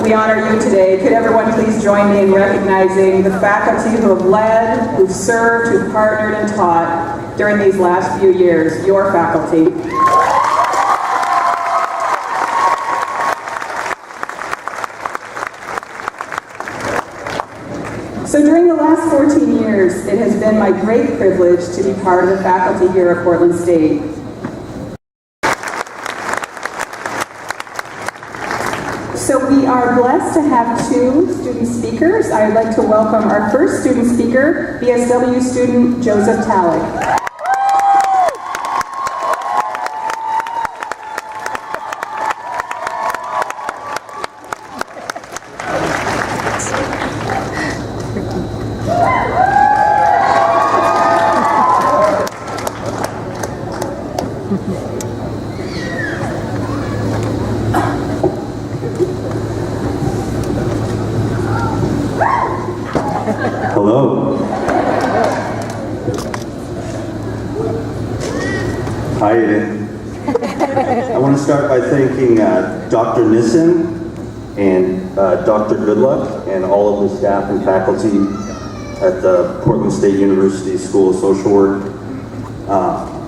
we honor you today, could everyone please join me in recognizing the faculty who have led, who've served, who've partnered and taught during these last few years, your faculty. So during the last 14 years, it has been my great privilege to be part of the faculty here at Portland State. So we are blessed to have two student speakers. I would like to welcome our first student speaker, BSW student Joseph Talik. Hello. Hi, Aiden. I want to start by thanking Dr. Nissen and Dr. Goodluck and all of the staff and faculty at the Portland State University School of Social Work.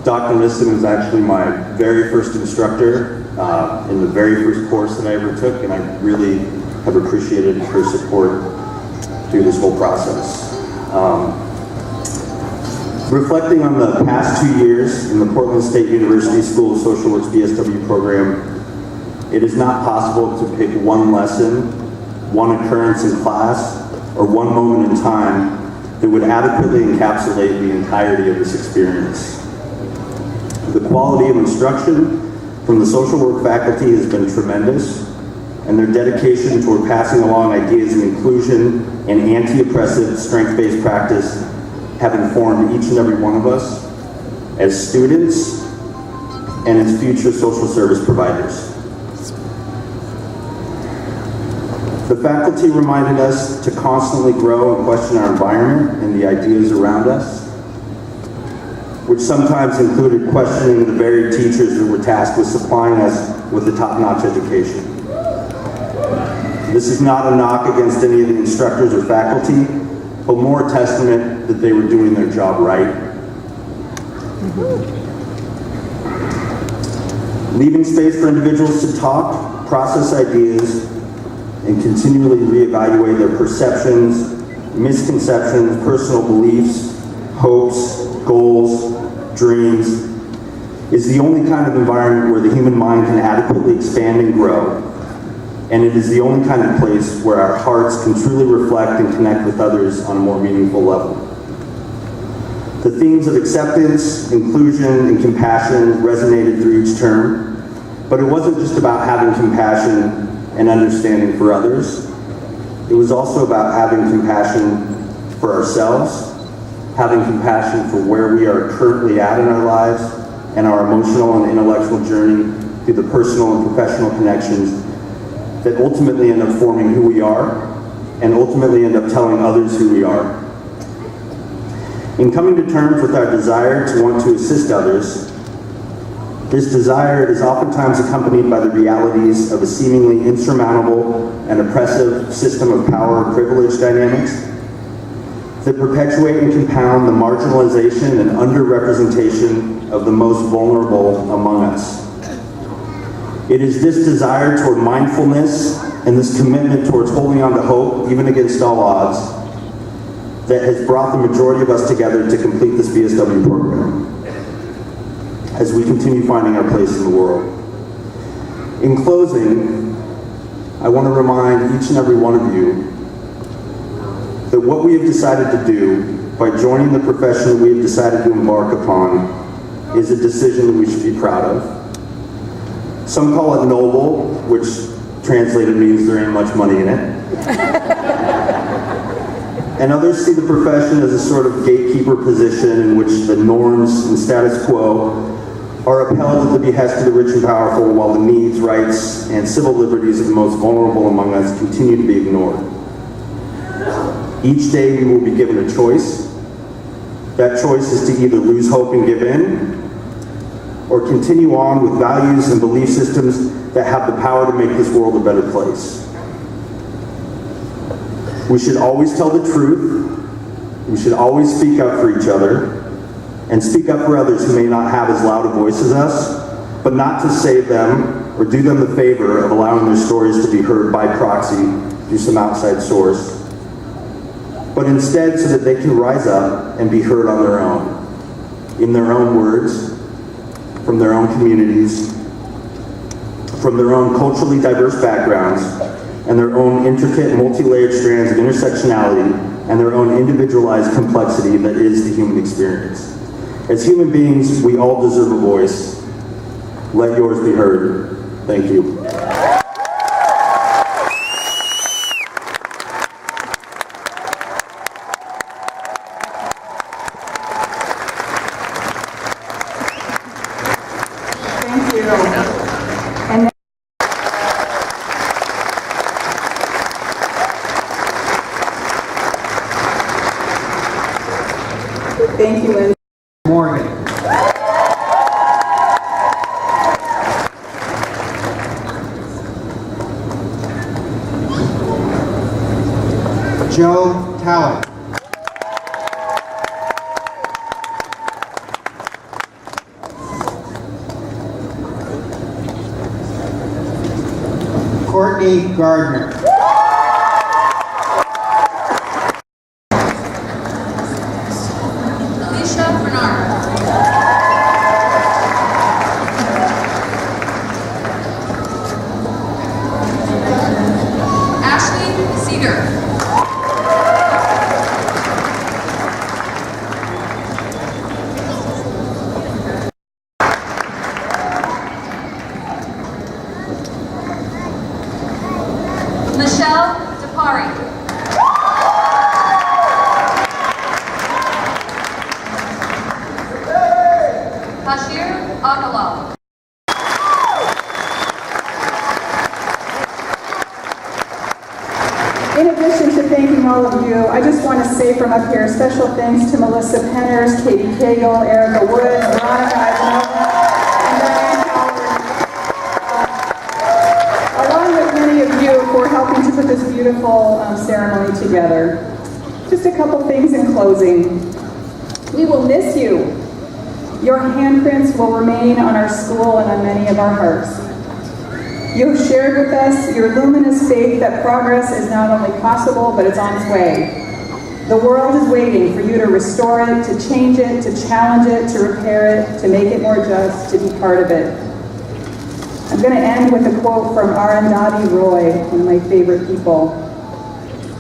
Dr. Nissen was actually my very first instructor in the very first course that I ever took, and I really have appreciated her support through this whole process. Reflecting on the past 2 years in the Portland State University School of Social Work's BSW program, it is not possible to pick one lesson, one occurrence in class, or one moment in time that would adequately encapsulate the entirety of this experience. The quality of instruction from the social work faculty has been tremendous, and their dedication toward passing along ideas of inclusion and anti-oppressive strength-based practice have informed each and every one of us as students and as future social service providers. The faculty reminded us to constantly grow and question our environment and the ideas around us, which sometimes included questioning the very teachers that were tasked with supplying us with a top-notch education. This is not a knock against any of the instructors or faculty, but more a testament that they were doing their job right. Leaving space for individuals to talk, process ideas, and continually reevaluate their perceptions, misconceptions, personal beliefs, hopes, goals, dreams, is the only kind of environment where the human mind can adequately expand and grow. And it is the only kind of place where our hearts can truly reflect and connect with others on a more meaningful level. The themes of acceptance, inclusion, and compassion resonated through each term, but it wasn't just about having compassion and understanding for others. It was also about having compassion for ourselves, having compassion for where we are currently at in our lives, and our emotional and intellectual journey through the personal and professional connections that ultimately end up forming who we are, and ultimately end up telling others who we are. In coming to terms with our desire to want to assist others, this desire is oftentimes accompanied by the realities of a seemingly insurmountable and oppressive system of power and privilege dynamics that perpetuate and compound the marginalization and underrepresentation of the most vulnerable among us. It is this desire toward mindfulness and this commitment towards holding on to hope, even against all odds, that has brought the majority of us together to complete this BSW program as we continue finding our place in the world. In closing, I want to remind each and every one of you that what we have decided to do by joining the profession we have decided to embark upon is a decision that we should be proud of. Some call it noble, which translated means there ain't much money in it. And others see the profession as a sort of gatekeeper position in which the norms and status quo are upheld at the behest of the rich and powerful, while the needs, rights, and civil liberties of the most vulnerable among us continue to be ignored. Each day we will be given a choice. That choice is to either lose hope and give in, or continue on with values and belief systems that have the power to make this world a better place. We should always tell the truth. We should always speak up for each other and speak up for others who may not have as loud a voice as us, but not to save them or do them the favor of allowing their stories to be heard by proxy through some outside source, but instead so that they can rise up and be heard on their own, in their own words, from their own communities, from their own culturally diverse backgrounds, and their own intricate, multi-layered strands of intersectionality and their own individualized complexity that is the human experience. As human beings, we all deserve a voice. Let yours be heard. Thank you. Thank you. And then thank you, Lindsay. Morgan. Joe Talik. Courtney Gardner. Alicia Bernard. Ashley Cedar. Michelle Depari. Bashir Akalal. In addition to thanking all of you, I just want to say from up here, special thanks to Melissa Penners, Katie Cagle, Erica Woods, Veronica Ivanova, and Diane Howard, along with many of you for helping to put this beautiful ceremony together. Just a couple things in closing. We will miss you. Your handprints will remain on our school and on many of our hearts. You have shared with us your luminous faith that progress is not only possible, but it's on its way. The world is waiting for you to restore it, to change it, to challenge it, to repair it, to make it more just, to be part of it. I'm going to end with a quote from Arundhati Roy, one of my favorite people.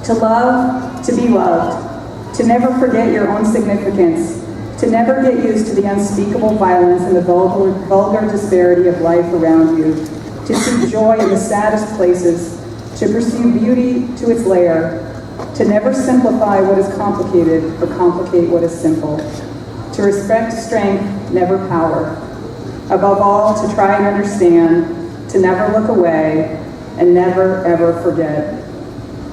To love, to be loved, to never forget your own significance, to never get used to the unspeakable violence and the vulgar disparity of life around you, to see joy in the saddest places, to pursue beauty to its lair, to never simplify what is complicated or complicate what is simple, to respect strength, never power. Above all, to try and understand, to never look away, and never, ever forget.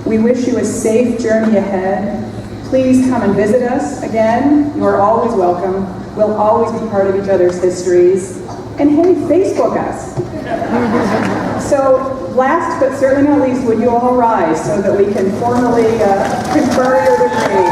We wish you a safe journey ahead. Please come and visit us again. You are always welcome. We'll always be part of each other's histories. And hey, Facebook us. So last but certainly not least, would you all rise so that we can formally confer your degree.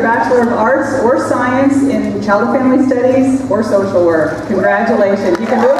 Bachelor of Arts or Science in Child and Family Studies or Social Work. Congratulations. You can move